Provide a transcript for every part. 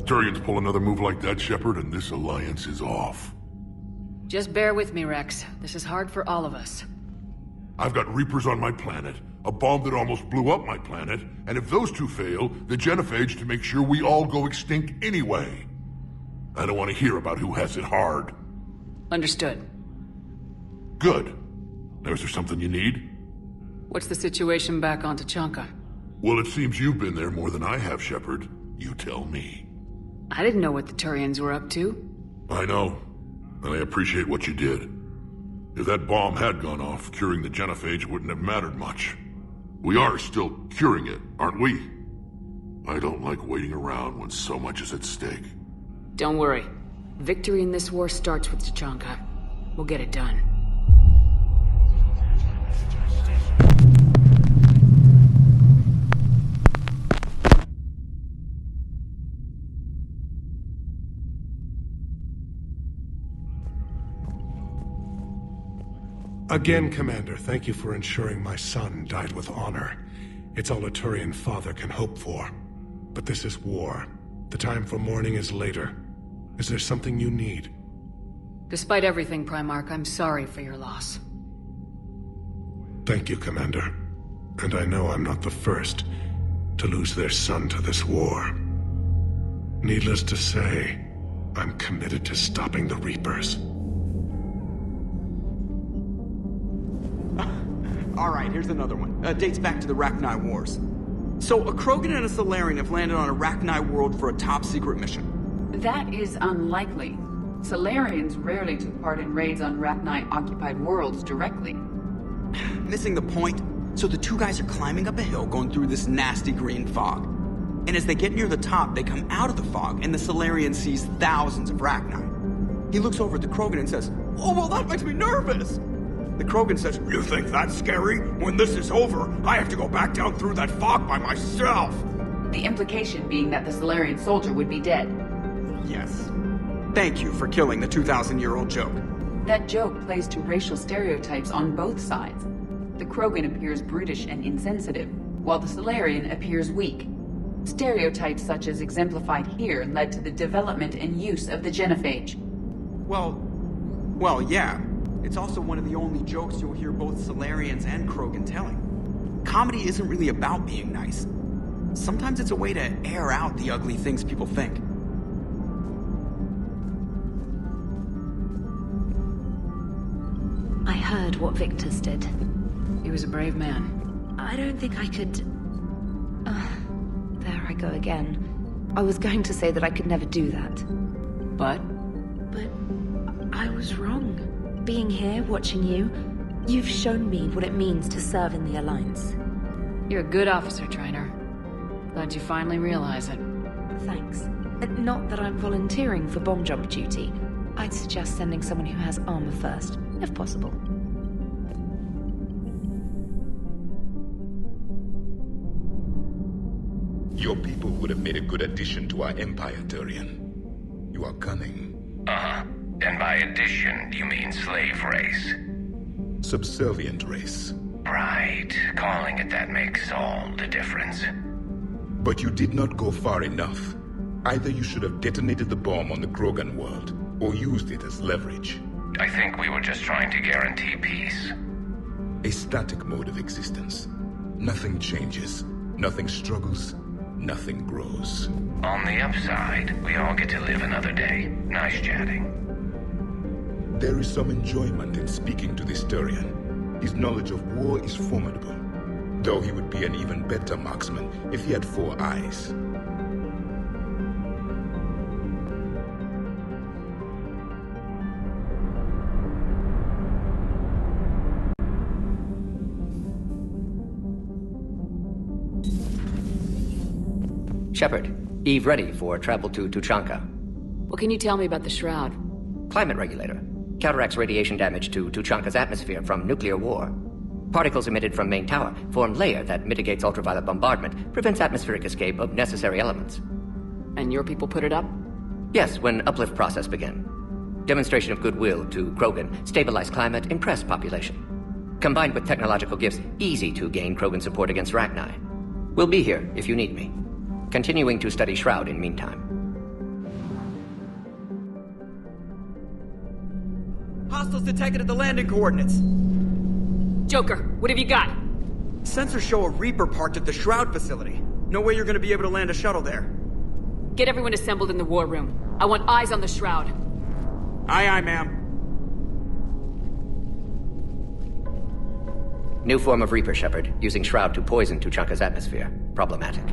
Turians pull another move like that, Shepard, and this alliance is off. Just bear with me, Rex. This is hard for all of us. I've got Reapers on my planet, a bomb that almost blew up my planet, and if those two fail, the genophage to make sure we all go extinct anyway. I don't want to hear about who has it hard. Understood. Good. Now, is there something you need? What's the situation back on Tuchanka? Well, it seems you've been there more than I have, Shepard. You tell me. I didn't know what the Turians were up to. I know, and I appreciate what you did. If that bomb had gone off, curing the genophage wouldn't have mattered much. We are still curing it, aren't we? I don't like waiting around when so much is at stake. Don't worry. Victory in this war starts with Tuchanka. We'll get it done. Again, Commander, thank you for ensuring my son died with honor. It's all a Turian father can hope for. But this is war. The time for mourning is later. Is there something you need? Despite everything, Primarch, I'm sorry for your loss. Thank you, Commander. And I know I'm not the first to lose their son to this war. Needless to say, I'm committed to stopping the Reapers. Alright, here's another one. Dates back to the Rachni Wars. So, a Krogan and a Salarian have landed on a Rachni world for a top-secret mission. That is unlikely. Salarians rarely took part in raids on Rachni-occupied worlds directly. Missing the point? So the two guys are climbing up a hill going through this nasty green fog. And as they get near the top, they come out of the fog, and the Salarian sees thousands of Rachni. He looks over at the Krogan and says, "Oh, well, that makes me nervous!" The Krogan says, "You think that's scary? When this is over, I have to go back down through that fog by myself!" The implication being that the Salarian soldier would be dead. Yes. Thank you for killing the 2,000-year-old joke. That joke plays to racial stereotypes on both sides. The Krogan appears brutish and insensitive, while the Salarian appears weak. Stereotypes such as exemplified here led to the development and use of the genophage. Well, yeah. It's also one of the only jokes you'll hear both Salarians and Krogan telling. Comedy isn't really about being nice. Sometimes it's a way to air out the ugly things people think. I heard what Victor's did. He was a brave man. I don't think I could... there I go again. I was going to say that I could never do that. But I was wrong. Being here, watching you, you've shown me what it means to serve in the Alliance. You're a good officer, Trainer. Glad you finally realize it. Thanks. Not that I'm volunteering for bomb jump duty. I'd suggest sending someone who has armor first, if possible. Your people would have made a good addition to our empire, Turian. You are cunning. Uh-huh. And by addition, you mean slave race? Subservient race. Right. Calling it that makes all the difference. But you did not go far enough. Either you should have detonated the bomb on the Krogan world, or used it as leverage. I think we were just trying to guarantee peace. A static mode of existence. Nothing changes, nothing struggles, nothing grows. On the upside, we all get to live another day. Nice chatting. There is some enjoyment in speaking to this Turian. His knowledge of war is formidable, though he would be an even better marksman if he had 4 eyes. Shepard, Eve ready for travel to Tuchanka. What can you tell me about the Shroud? Climate regulator. Counteracts radiation damage to Tuchanka's atmosphere from nuclear war. Particles emitted from main tower form layer that mitigates ultraviolet bombardment, prevents atmospheric escape of necessary elements. And your people put it up? Yes, when uplift process began. Demonstration of goodwill to Krogan, stabilize climate, impress population. Combined with technological gifts, easy to gain Krogan support against Rachni. We'll be here if you need me. Continuing to study Shroud in meantime. Hostiles detected at the landing coordinates. Joker, what have you got? Sensors show a Reaper parked at the Shroud facility. No way you're gonna be able to land a shuttle there. Get everyone assembled in the war room. I want eyes on the Shroud. Aye, aye, ma'am. New form of Reaper, Shepard, using Shroud to poison Tuchanka's atmosphere. Problematic.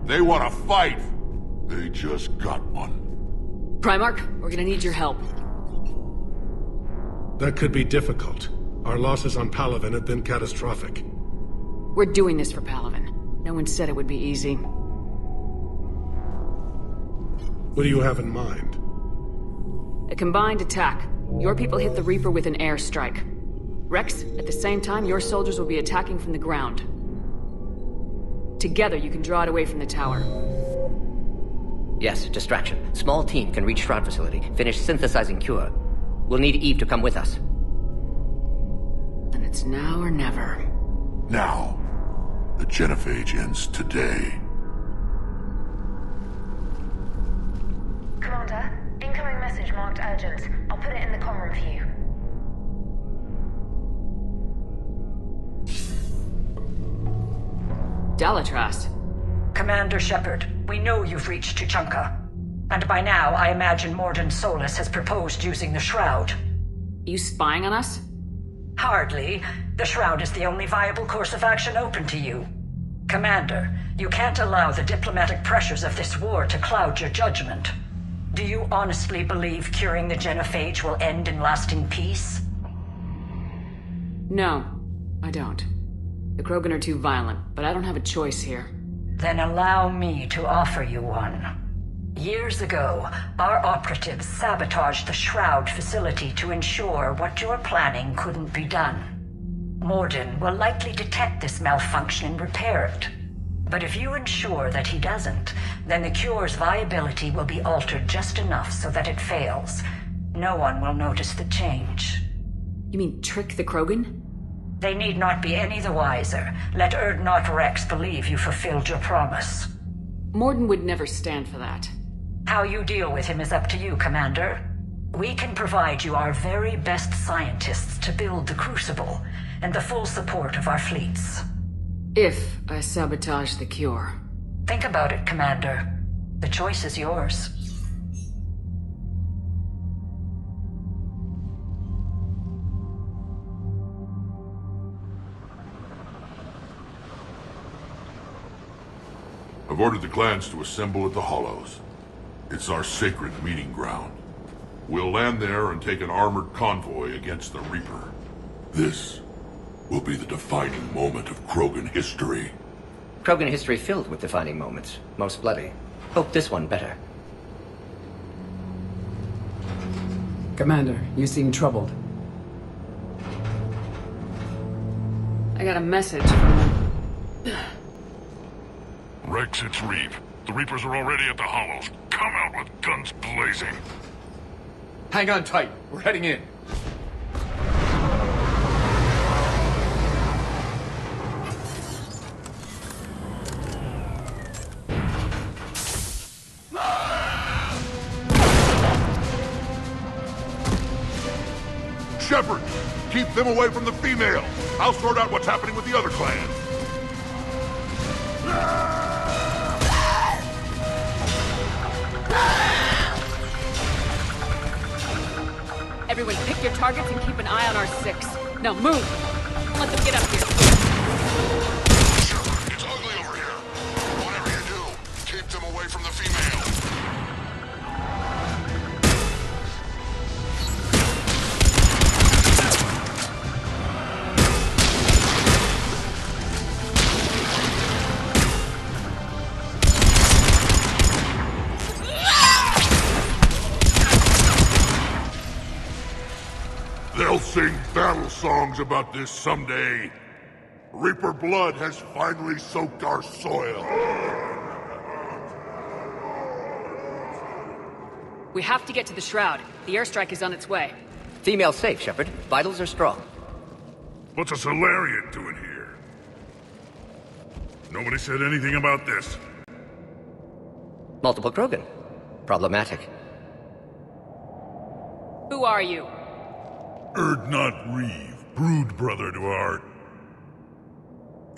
They want to fight! They just got one. Primarch, we're gonna need your help. That could be difficult. Our losses on Palaven have been catastrophic. We're doing this for Palaven. No one said it would be easy. What do you have in mind? A combined attack. Your people hit the Reaper with an airstrike. Rex, at the same time, your soldiers will be attacking from the ground. Together, you can draw it away from the tower. Yes, distraction. Small team can reach Shroud facility, finish synthesizing cure. We'll need Eve to come with us. And it's now or never. Now. The genophage ends today. Commander, incoming message marked urgent. I'll put it in the comm room for you. Sulezraz. Commander Shepard, we know you've reached Tuchanka. And by now, I imagine Morden Solus has proposed using the Shroud. You spying on us? Hardly. The Shroud is the only viable course of action open to you. Commander, you can't allow the diplomatic pressures of this war to cloud your judgment. Do you honestly believe curing the genophage will end in lasting peace? No, I don't. The Krogan are too violent, but I don't have a choice here. Then allow me to offer you one. Years ago, our operatives sabotaged the Shroud facility to ensure what you're planning couldn't be done. Morden will likely detect this malfunction and repair it. But if you ensure that he doesn't, then the cure's viability will be altered just enough so that it fails. No one will notice the change. You mean trick the Krogan? They need not be any the wiser. Let Urdnot Rex believe you fulfilled your promise. Morden would never stand for that. How you deal with him is up to you, Commander. We can provide you our very best scientists to build the Crucible, and the full support of our fleets. If I sabotage the cure. Think about it, Commander. The choice is yours. I've ordered the clans to assemble at the Hollows. It's our sacred meeting ground. We'll land there and take an armored convoy against the Reaper. This will be the defining moment of Krogan history. Krogan history filled with defining moments. Most bloody. Hope this one better. Commander, you seem troubled. I got a message from... Rex, it's Reeve. The Reapers are already at the Hollows. Come out with guns blazing. Hang on tight. We're heading in. Shepard, keep them away from the female. I'll sort out what's happening with the other clans. Everyone pick your targets and keep an eye on our 6. Now move! Let them get up here. Shepard, it's ugly over here. Whatever you do, keep them away from the female. They'll sing battle songs about this someday. Reaper blood has finally soaked our soil. We have to get to the Shroud. The airstrike is on its way. Female safe, Shepard. Vitals are strong. What's a salarian doing here? Nobody said anything about this. Multiple Krogan. Problematic. Who are you? Not Reeve, brood brother to our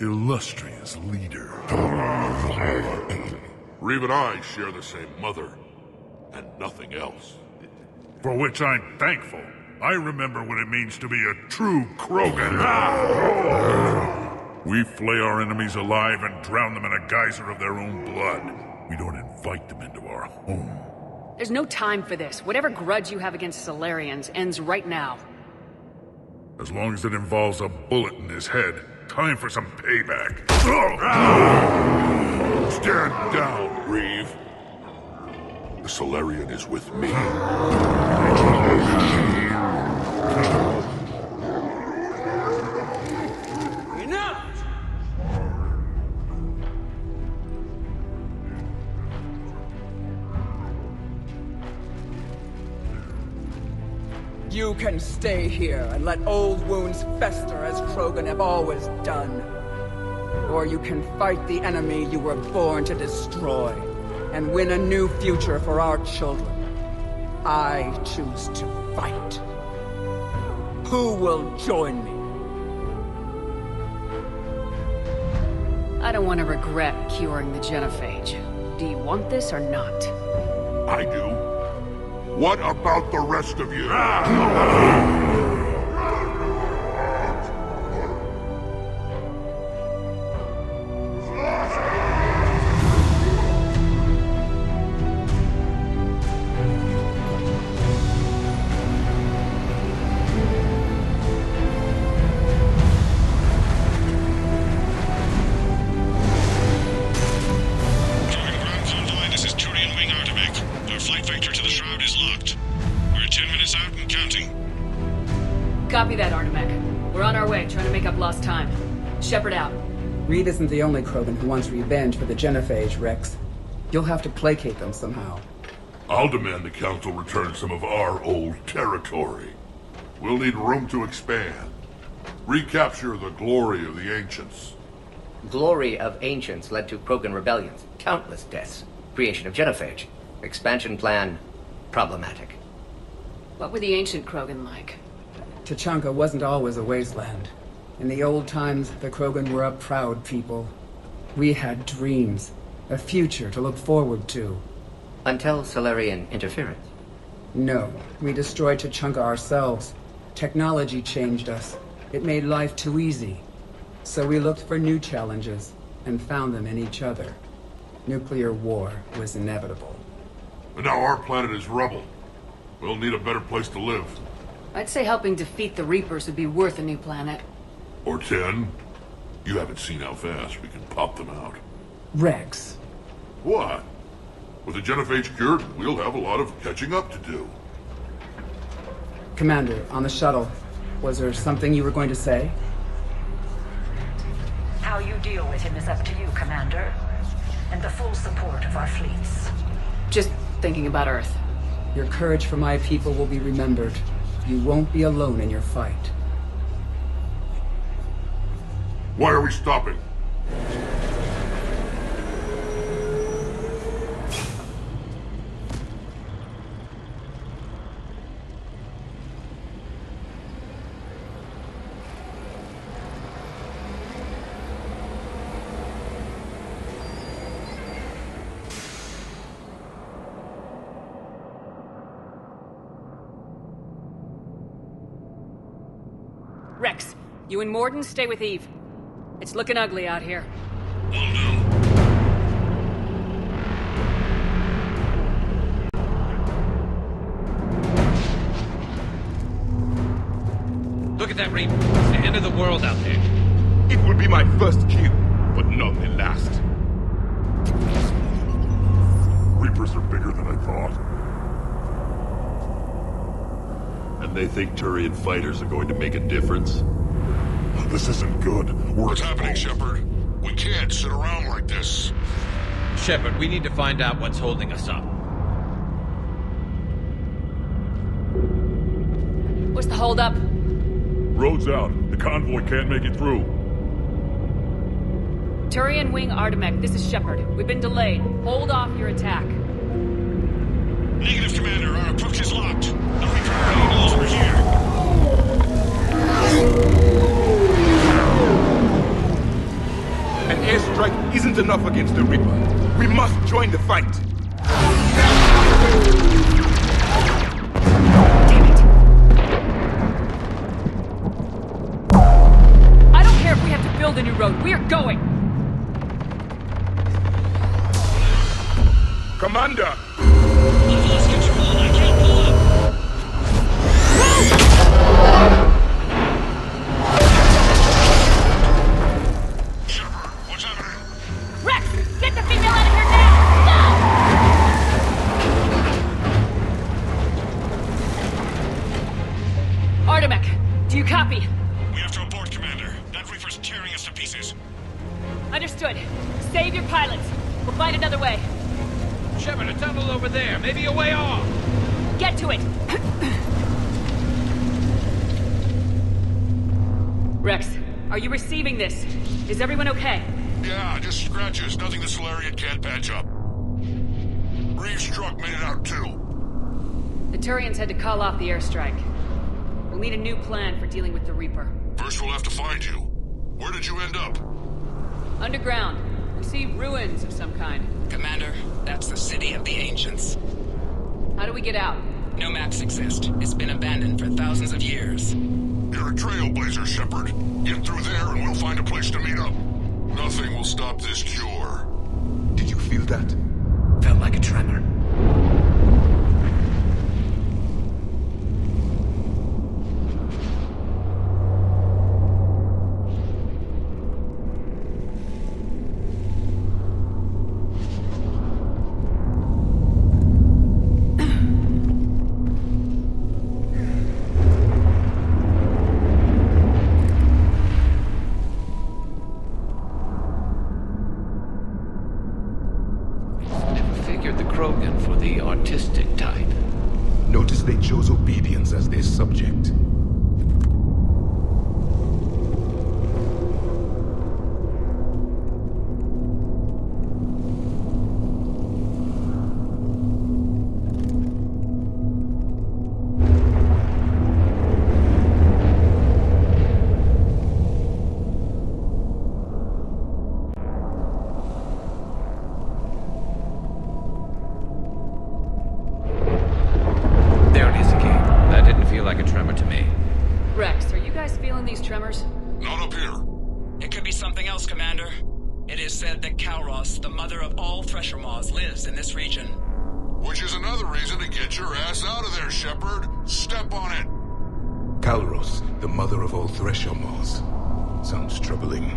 illustrious leader. Reeve and I share the same mother, and nothing else. For which I'm thankful. I remember what it means to be a true krogan. We flay our enemies alive and drown them in a geyser of their own blood. We don't invite them into our home. There's no time for this. Whatever grudge you have against Salarians ends right now. As long as it involves a bullet in his head, time for some payback. Stand down, Reeve. The Salarian is with me. Enough! You can stay here and let old wounds fester as krogan have always done. Or you can fight the enemy you were born to destroy, and win a new future for our children. I choose to fight. Who will join me? I don't want to regret curing the genophage. Do you want this or not? I do. What about the rest of you? Copy that, Artemek. We're on our way, trying to make up lost time. Shepard out. Reed isn't the only krogan who wants revenge for the genophage, Rex. You'll have to placate them somehow. I'll demand the Council return some of our old territory. We'll need room to expand. Recapture the glory of the Ancients. Glory of Ancients led to krogan rebellions, countless deaths, creation of genophage. Expansion plan, problematic. What were the ancient krogan like? Tuchanka wasn't always a wasteland. In the old times, the krogan were a proud people. We had dreams, a future to look forward to. Until Salarian interference? No, we destroyed Tuchanka ourselves. Technology changed us. It made life too easy. So we looked for new challenges, and found them in each other. Nuclear war was inevitable. And now our planet is rubble. We'll need a better place to live. I'd say helping defeat the Reapers would be worth a new planet. Or 10. You haven't seen how fast we can pop them out. Rex. What? With the genophage cured, we'll have a lot of catching up to do. Commander, on the shuttle, was there something you were going to say? How you deal with him is up to you, Commander. And the full support of our fleets. Just thinking about Earth. Your courage for my people will be remembered. You won't be alone in your fight. Why are we stopping? Rex, you and Morden stay with Eve. It's looking ugly out here. Will do. Look at that Reaper. It's the end of the world out there. It will be my first kill, but not the last. Reapers are bigger than I thought. And they think Turian fighters are going to make a difference? This isn't good. What's happening, Shepard? We can't sit around like this. Shepard, we need to find out what's holding us up. What's the holdup? Road's out. The convoy can't make it through. Turian Wing Artemek, this is Shepard. We've been delayed. Hold off your attack. Negative, Commander. Our approach is locked. No reaper over here. enough against the Reaper. We must join the fight. Damn it! I don't care if we have to build a new road. We are going! Commander! I've lost control. I can't pull up. Shepard, what's happening? Rex! Get the female out of here now! No! Artemek, do you copy? We have to abort, Commander. That Reaper's tearing us to pieces. Understood. Save your pilots. We'll find another way. Shepard, a tunnel over there. Maybe a way off. Get to it! Rex, are you receiving this? Is everyone okay? Yeah, just scratches. Nothing the Salarian can't patch up. Reeves' truck made it out too. The Turians had to call off the airstrike. We'll need a new plan for dealing with the Reaper. First we'll have to find you. Where did you end up? Underground. We see ruins of some kind. Commander, that's the city of the ancients. How do we get out? No maps exist. It's been abandoned for thousands of years. You're a trailblazer, Shepard. Get through there and we'll find a place to meet up. Nothing will stop this cure. Did you feel that? Felt like a tremor. Krogan for the artistic type. Notice they chose obedience as their subject. Tremors? Not up here. It could be something else, Commander. It is said that Kalros, the mother of all thresher maws, lives in this region. Which is another reason to get your ass out of there, Shepard. Step on it. Kalros, the mother of all thresher maws. Sounds troubling.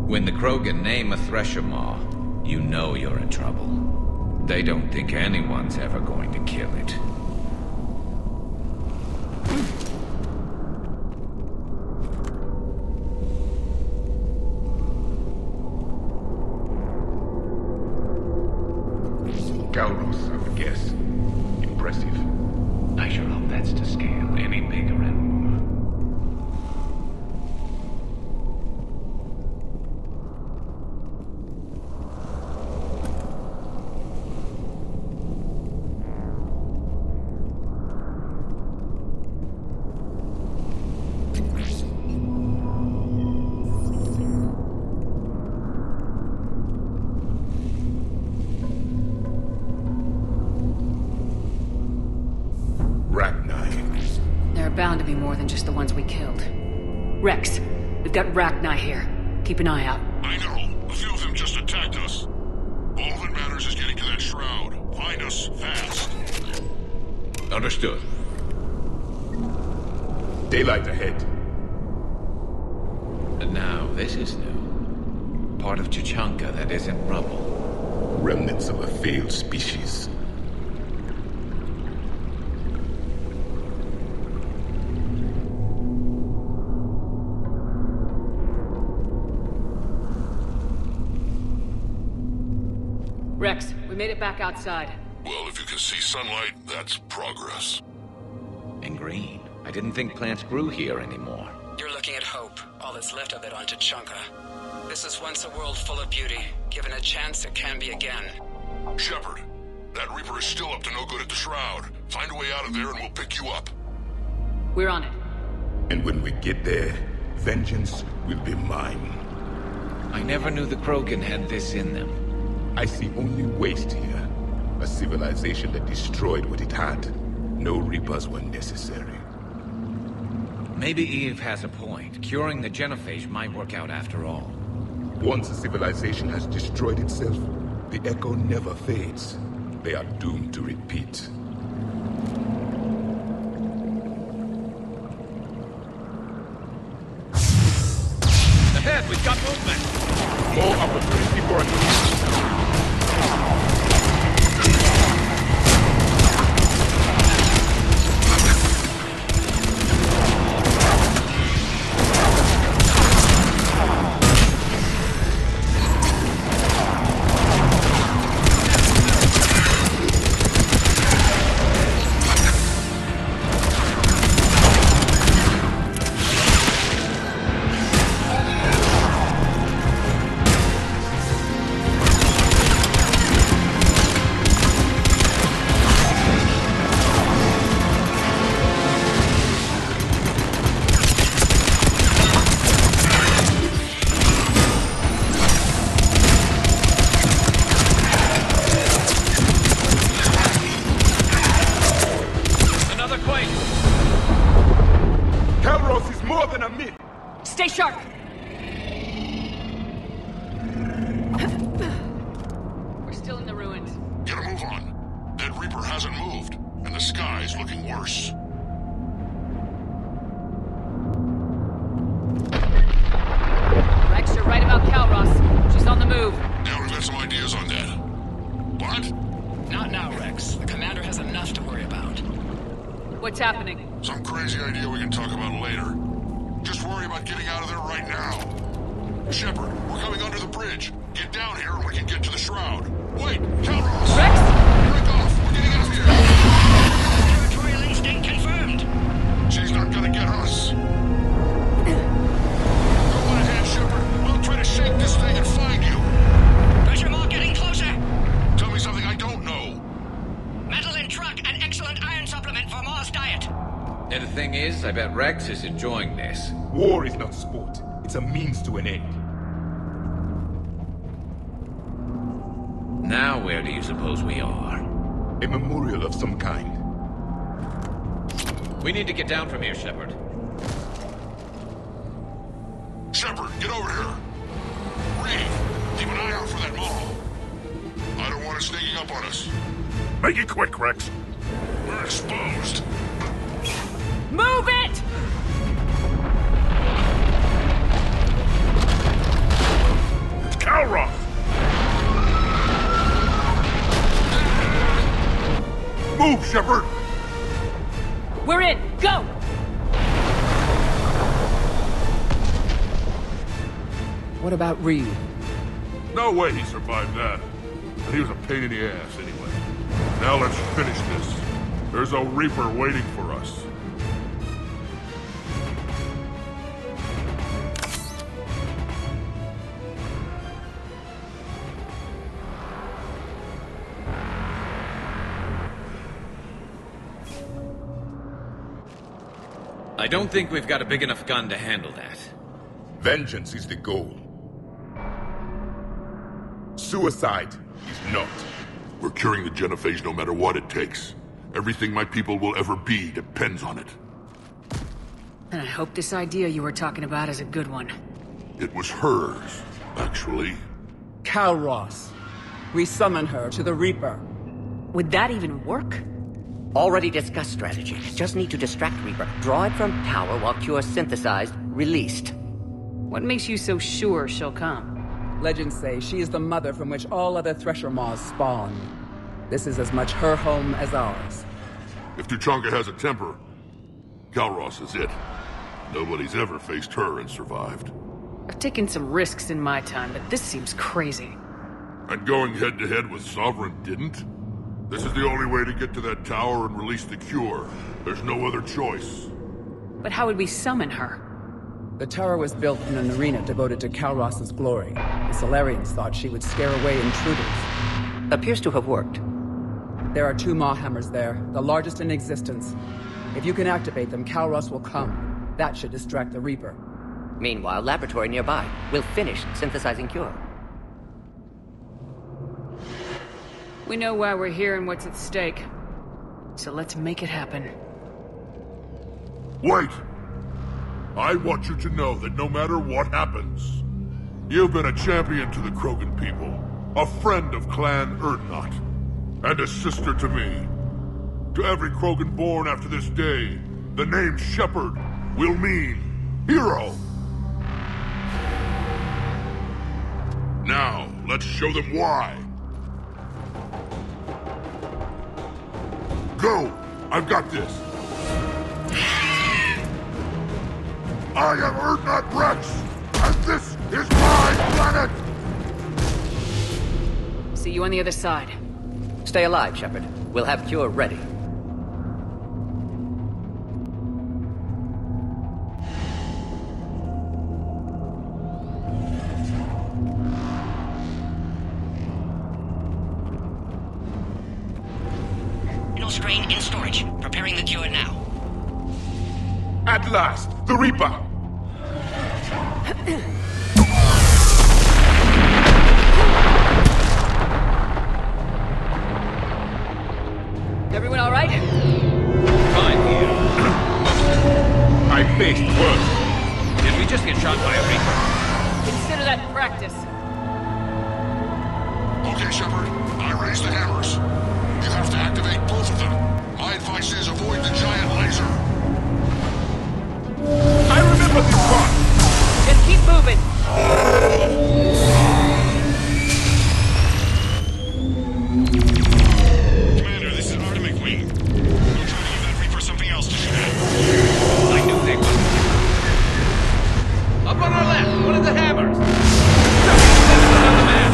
When the Krogan name a thresher maw, you know you're in trouble. They don't think anyone's ever going to kill it. Kalros, I would guess. Impressive. I sure hope that's to scale any bigger and more. Bound to be more than just the ones we killed. Rex, we've got Rachni here. Keep an eye out. I know. A few of them just attacked us. All that matters is getting to that shroud. Find us fast. Understood. Daylight ahead. And now, this is new. Part of Tuchanka that isn't rubble. Remnants of a failed species. Rex, we made it back outside. Well, if you can see sunlight, that's progress. And green. I didn't think plants grew here anymore. You're looking at hope, all that's left of it on Tuchanka. This is once a world full of beauty. Given a chance, it can be again. Shepard, that Reaper is still up to no good at the Shroud. Find a way out of there and we'll pick you up. We're on it. And when we get there, vengeance will be mine. I never knew the Krogan had this in them. I see only waste here. A civilization that destroyed what it had. No Reapers were necessary. Maybe Eve has a point. Curing the genophage might work out after all. Once a civilization has destroyed itself, the echo never fades. They are doomed to repeat. Ahead, we've got movement! More opportunity for us. Stay sharp! We're still in the ruins. Get a move on. That Reaper hasn't moved, and the sky's looking worse. Rex, you're right about Calros. She's on the move. Yeah, we've got some ideas on that. What? Not now, Rex. The commander has enough to worry about. What's happening? Some crazy idea we can talk about later. Just worry about getting out of there right now. Shepard, we're coming under the bridge. Get down here and we can get to the Shroud. Wait, Calros! Rex! Break off! We're getting out of here! Territorial instinct confirmed. She's not gonna get us. Go on ahead, Shepard. We'll try to shake this thing and find you. Pressure mark getting closer. Tell me something I don't know. Metal in truck and excellent iron supplement for Mars diet. And the thing is, I bet Rex is enjoying this. War is not sport. It's a means to an end. Now where do you suppose we are? A memorial of some kind. We need to get down from here, Shepard. Shepard, get over here. Reed, keep an eye out for that mall. I don't want it sneaking up on us. Make it quick, Rex. We're exposed. Move it! It's Calros! Move, Shepard! We're in! Go! What about Reed? No way he survived that. And he was a pain in the ass anyway. Now let's finish this. There's a Reaper waiting for us. I don't think we've got a big enough gun to handle that. Vengeance is the goal. Suicide is not. We're curing the genophage no matter what it takes. Everything my people will ever be depends on it. And I hope this idea you were talking about is a good one. It was hers, actually. Calros. We summon her to the Reaper. Would that even work? Already discussed strategy. Just need to distract Reaper. Draw it from tower while cure synthesized, released. What makes you so sure she'll come? Legends say she is the mother from which all other Thresher Maws spawn. This is as much her home as ours. If Tuchanka has a temper, Calros is it. Nobody's ever faced her and survived. I've taken some risks in my time, but this seems crazy. And going head-to-head with Sovereign didn't? This is the only way to get to that tower and release the cure. There's no other choice. But how would we summon her? The tower was built in an arena devoted to Calros' glory. The Salarians thought she would scare away intruders. Appears to have worked. There are 2 Maw hammers there, the largest in existence. If you can activate them, Calros will come. That should distract the Reaper. Meanwhile, laboratory nearby. We'll finish synthesizing cure. We know why we're here and what's at stake. So let's make it happen. Wait! I want you to know that no matter what happens, you've been a champion to the Krogan people, a friend of Clan Erdnot, and a sister to me. To every Krogan born after this day, the name Shepherd will mean hero. Now, let's show them why. Go! I've got this. I am Erdnot Rex, and this is my planet! See you on the other side. Stay alive, Shepard. We'll have cure ready. Strain in storage. Preparing the cure now. At last, the Reaper! Everyone all right? Fine here. I faced worse. Did we just get shot by a Reaper? Consider that practice. Okay, Shepard. I raised the hammers. You have to activate both of them. My advice is avoid the giant laser. I remember this part! Just keep moving. Commander, this is Artemic Wing. We're trying to give that Reaper something else to shoot at. I knew they would. Up on our left, one of the hammers. Another man.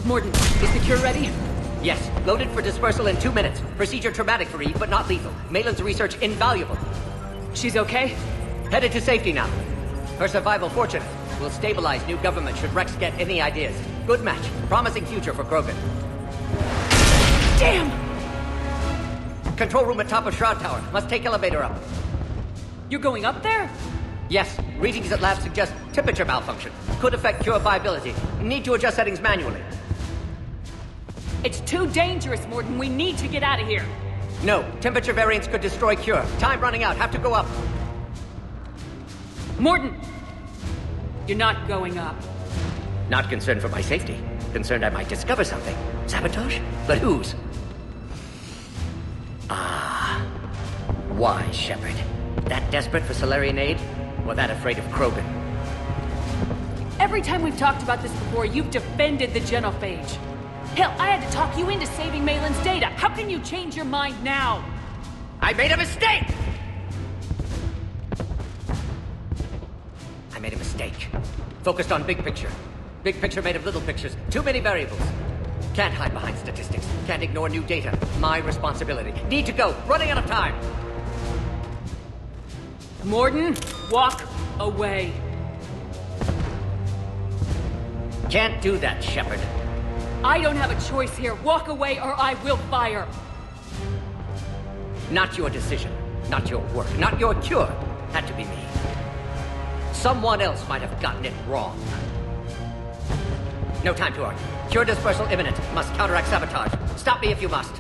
Mordin, is the cure ready? Yes, loaded for dispersal in 2 minutes. Procedure traumatic for Eve, but not lethal. Malin's research invaluable. She's okay? Headed to safety now. Her survival fortunate. Will stabilize new government should Rex get any ideas. Good match. Promising future for Krogan. Damn! Control room at top of Shroud Tower. Must take elevator up. You're going up there? Yes. Readings at lab suggest temperature malfunction. Could affect cure viability. Need to adjust settings manually. It's too dangerous, Morden. We need to get out of here. No, temperature variance could destroy Cure. Time running out, have to go up. Morden! You're not going up. Not concerned for my safety. Concerned I might discover something. Sabotage? But whose? Ah. Why, Shepard? That desperate for salarian aid? Or that afraid of Krogan? Every time we've talked about this before, you've defended the genophage. Hell, I had to talk you into saving Malin's data. How can you change your mind now? I made a mistake! I made a mistake. Focused on big picture. Big picture made of little pictures. Too many variables. Can't hide behind statistics. Can't ignore new data. My responsibility. Need to go. Running out of time. Morden, walk away. Can't do that, Shepard. I don't have a choice here. Walk away or I will fire. Not your decision. Not your work. Not your cure. Had to be me. Someone else might have gotten it wrong. No time to argue. Cure dispersal imminent. Must counteract sabotage. Stop me if you must.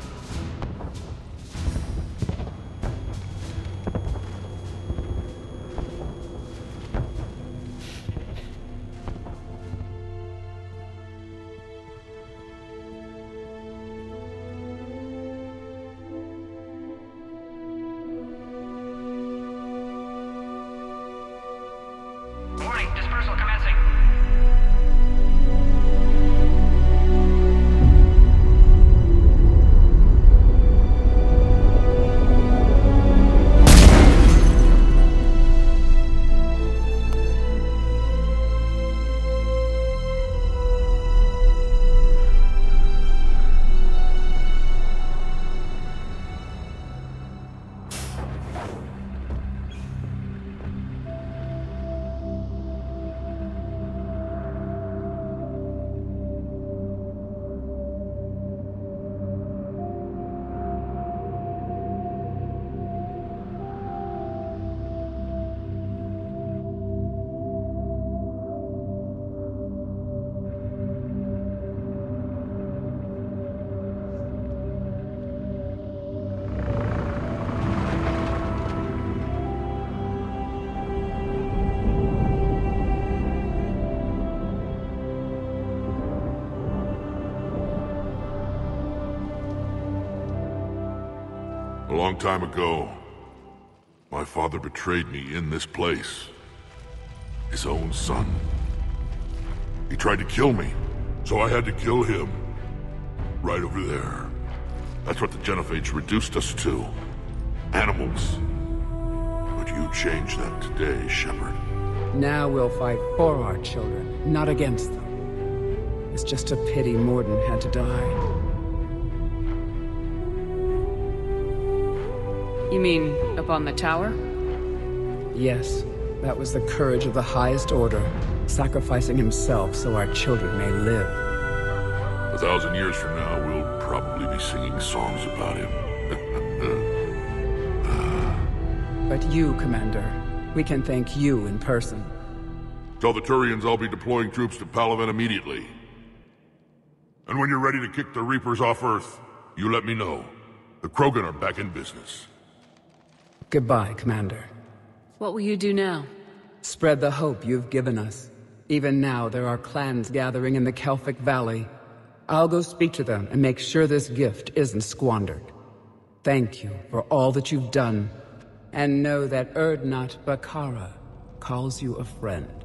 A long time ago, my father betrayed me in this place. His own son. He tried to kill me, so I had to kill him. Right over there. That's what the genophage reduced us to. Animals. But you changed that today, Shepard. Now we'll fight for our children, not against them. It's just a pity Morden had to die. You mean up on the tower? Yes, that was the courage of the highest order, sacrificing himself so our children may live. 1,000 years from now, we'll probably be singing songs about him. But you, Commander, we can thank you in person. Tell the Turians I'll be deploying troops to Palaven immediately. And when you're ready to kick the Reapers off Earth, you let me know. The Krogan are back in business. Goodbye, Commander. What will you do now? Spread the hope you've given us. Even now, there are clans gathering in the Kelphic Valley. I'll go speak to them and make sure this gift isn't squandered. Thank you for all that you've done. And know that Erdnot Bakara calls you a friend.